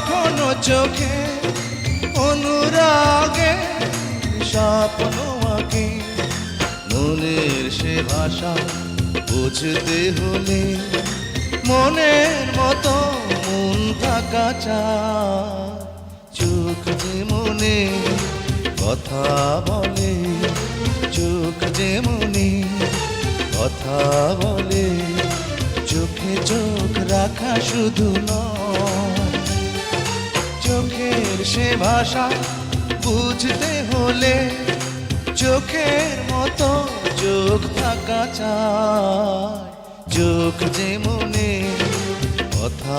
কখনো চোখে অনুরাগে স্বপ্ন আঁকে। মনের সে ভাষা বুঝতে হলে মনের মতো মন থাকা চায়। চোখ যে মনে কথা বলে, চোখ যে মনে কথা বলে, চোখে চোখ রাখা শুধু নয়। চোখের সে ভাষা বুঝতে হলে চোখের মতো চোখ থাকা চায়। চোখ যে মনে কথা